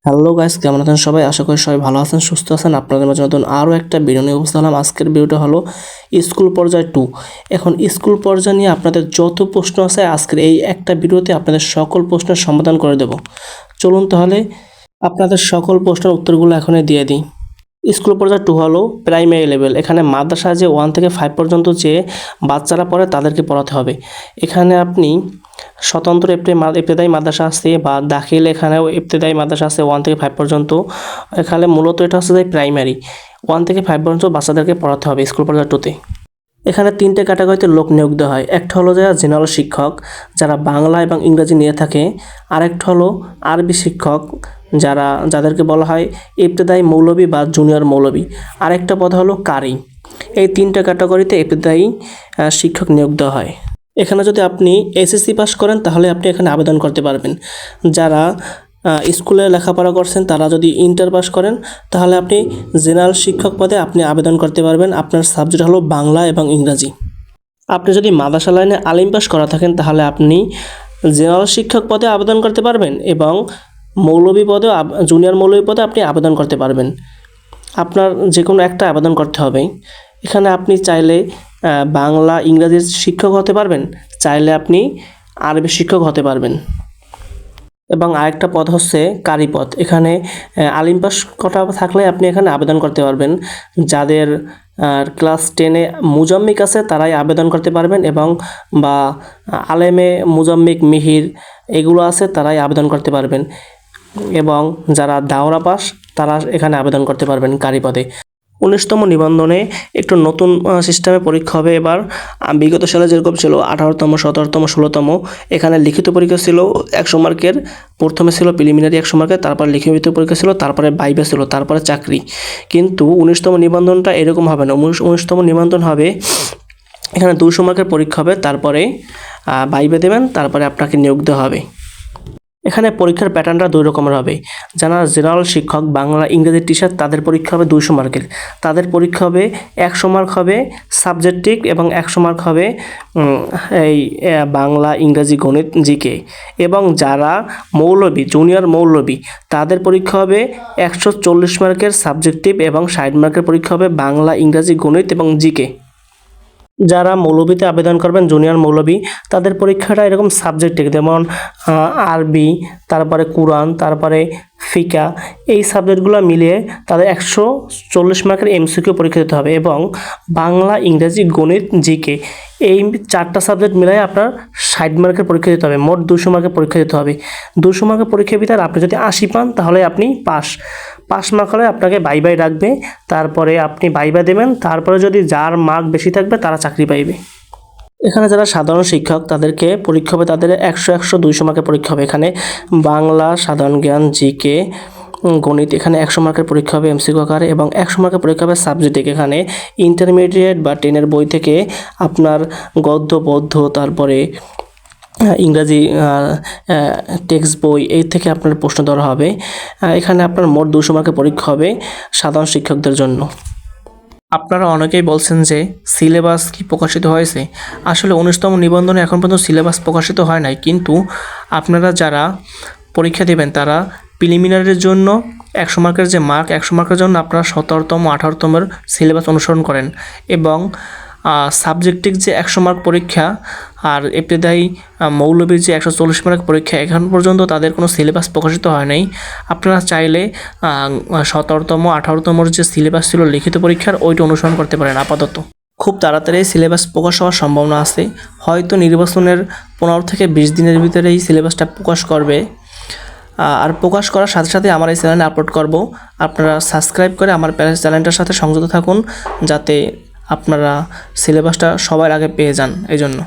Hello guys, কেমন আছেন সবাই? আশা করি সবাই ভালো আছেন, সুস্থ আছেন। আপনাদের মাঝে নতুন আরও একটা ভিডিও নিয়ে উপস্থিত হলাম। আজকের ভিডিওটা হলো স্কুল পর্যায় 2। এখন স্কুল পর্যায় নিয়ে আপনাদের যত প্রশ্ন আছে আজকের এই একটা ভিডিওতে আপনাদের সকল প্রশ্নের সমাধান করে দেব। চলুন তাহলে আপনাদের সকল প্রশ্নের উত্তরগুলো এখনই দিয়ে দিই। স্কুল পর্যায় 2 হলো প্রাইমারি লেভেল। এখানে মাদ্রাসা যে 1 থেকে 5 পর্যন্ত যে বাচ্চারা পড়ে তাদেরকে পড়াতে হবে। এখানে আপনি স্বতন্ত্র ইবতেদায়ী মাদ্রাসা আছে বা দাখিল, এখানেও ইবতেদায়ী মাদ্রাসা আছে 1 থেকে 5 পর্যন্ত। এখানে মূলত এটা হচ্ছে যে প্রাইমারি 1 থেকে 5 পর্যন্ত বাচ্চাদেরকে পড়াতে হবে স্কুল পর্যায় 2তে। এখানে 3টে ক্যাটাগরিতে লোক নিয়োগ দেওয়া হয়। একটা হলো যারা জেনারেল শিক্ষক, যারা বাংলা এবং ইংরেজি নিয়ে থাকে। আরেকটা হলো আরবি শিক্ষক, যাদেরকে বলা হয় ইবতেদায়ী মৌলবী বা জুনিয়র মৌলবী। আরেকটা পদ হলো কারি। এই 3টে ক্যাটাগরিতে ইবতেদায়ী শিক্ষক নিয়োগ দেওয়া হয়। এখানে যদি আপনি এসএসসি পাস করেন তাহলে আপনি এখানে আবেদন করতে পারবেন। যারা স্কুলে লেখাপড়া করছেন তারা যদি ইন্টার পাস করেন তাহলে আপনি জেনারেল শিক্ষক পদে আপনি আবেদন করতে পারবেন। আপনার সাবজেক্ট হলো বাংলা এবং ইংরাজি। আপনি যদি মাদ্রাসা লাইনে আলিম পাস করা থাকেন তাহলে আপনি জেনারেল শিক্ষক পদে আবেদন করতে পারবেন এবং মৌলবী পদে, জুনিয়র মৌলবী পদে আপনি আবেদন করতে পারবেন। আপনার যে কোনো একটা আবেদন করতে হবে। এখানে আপনি চাইলে বাংলা ইংরাজির শিক্ষক হতে পারবেন, চাইলে আপনি আরবি শিক্ষক হতে পারবেন। এবং আরেকটা পদ হচ্ছে কারি পদ। এখানে আলিম পাস করা থাকলে আপনি এখানে আবেদন করতে পারবেন। যাদের ক্লাস 10-এ মুজাম্মিক আছে তারাই আবেদন করতে পারবেন, এবং বা আলেমে মুজাম্মিক মিহির এগুলো আছে তারাই আবেদন করতে পারবেন। এবং যারা দাওরা পাস তারা এখানে আবেদন করতে পারবেন কারি পদে। 19তম নিবন্ধনে একটু নতুন সিস্টেমে পরীক্ষা হবে এবার। বিগত সালে যেরকম ছিল 18তম, 17তম, 16তম, এখানে লিখিত পরীক্ষা ছিল 100 মার্কের। প্রথমে ছিল প্রিলিমিনারি 100 মার্কের, তারপর লিখিত পরীক্ষা ছিল, তারপরে ভাইভা ছিল, তারপরে চাকরি। কিন্তু 19তম নিবন্ধনটা এরকম হবে না। 19তম নিবন্ধন হবে এখানে 200 মার্কের পরীক্ষা হবে, তারপরে ভাইভা দেবেন, তারপরে আপনাকে নিয়োগ দেওয়া হবে। এখানে পরীক্ষার প্যাটার্নটা 2 রকমের হবে। যারা জেনারেল শিক্ষক বাংলা ইংরেজি টিচার তাদের পরীক্ষা হবে 200 মার্কের। তাদের পরীক্ষা হবে 100 মার্ক হবে সাবজেক্টিভ এবং 100 মার্ক হবে এই বাংলা ইংরেজি গণিত জিকে। এবং যারা মৌলবী জুনিয়র মৌলবী তাদের পরীক্ষা হবে 140 মার্কের সাবজেক্টিভ এবং 60 মার্কের পরীক্ষা হবে বাংলা ইংরেজি গণিত এবং জিকে। যারা মৌলবীতে আবেদন করবেন জুনিয়র মৌলবী তাদের পরীক্ষাটা এরকম সাবজেক্টে, যেমন আরবি, তারপরে কুরআন, তারপরে ফিকা, এই সাবজেক্টগুলো মিলিয়ে তাদের 140 মার্কের এমসিকিউ পরীক্ষা দিতে হবে। এবং বাংলা ইংরেজি গণিত জিকে এই 4টা সাবজেক্ট মিলিয়ে আপনার 60 মার্কের পরীক্ষা দিতে হবে। মোট 200 মার্কের পরীক্ষা দিতে হবে। 200 মার্কের পরীক্ষার ভিতরে আপনি যদি 80 পান তাহলে আপনি পাস মার্ক হলে আপনাকে ভাইভায় ডাকবে, তারপরে আপনি ভাইভা দেবেন, তারপরে যদি যার মার্ক বেশি থাকবে তারা চাকরি পাইবে। এখানে যারা সাধারণ শিক্ষক তাদেরকে পরীক্ষা হবে, তাদের 100 200 মার্কের পরীক্ষা হবে। এখানে বাংলা, সাধারণ জ্ঞান, জিকে, গণিত এখানে 100 মার্কের পরীক্ষা হবে এমসিকিউ আকারে, এবং 100 মার্কের পরীক্ষা হবে সাবজেক্টে। এখানে ইন্টারমিডিয়েট বা 10-এর বই থেকে আপনার গদ্য পদ্য, তারপরে ইংরাজি টেক্সট বই এই থেকে আপনার প্রশ্ন ধরা হবে। এখানে আপনার মোট 200 মার্কের পরীক্ষা হবে সাধারণ শিক্ষকদের জন্য। আপনারা অনেকেই বলছেন যে সিলেবাস কি প্রকাশিত হয়েছে। আসলে 19তম নিবন্ধনে এখন পর্যন্ত সিলেবাস প্রকাশিত হয় নাই, কিন্তু আপনারা যারা পরীক্ষা দেবেন তারা প্রিলিমিনারির জন্য 100 মার্কের যে মার্ক 100 মার্কের জন্য আপনারা 17তম 18তমের সিলেবাস অনুসরণ করেন। এবং সাবজেক্টিভ যে 100 মার্ক পরীক্ষা আর ইবতেদায়ী মৌলবীর যে 140 মার্ক পরীক্ষা, এখন পর্যন্ত তাদের কোনো সিলেবাস প্রকাশিত হয় নাই। আপনারা চাইলে 17তম 18তমর যে সিলেবাস ছিল লিখিত পরীক্ষার ওইটা অনুসরণ করতে পারেন। আপাতত খুব তাড়াতাড়ি সিলেবাস প্রকাশ হওয়ার সম্ভাবনা আছে। হয়তো নির্বাচনের 15 থেকে 20 দিনের ভিতরেই সিলেবাসটা প্রকাশ করবে। আর প্রকাশ করার সাথে সাথে আমার এই চ্যানেলে আপলোড করব। আপনারা সাবস্ক্রাইব করে আমার চ্যানেলটার সাথে সংযুক্ত থাকুন, যাতে আপনারা সিলেবাসটা সবার আগে পেয়ে যান। এই জন্য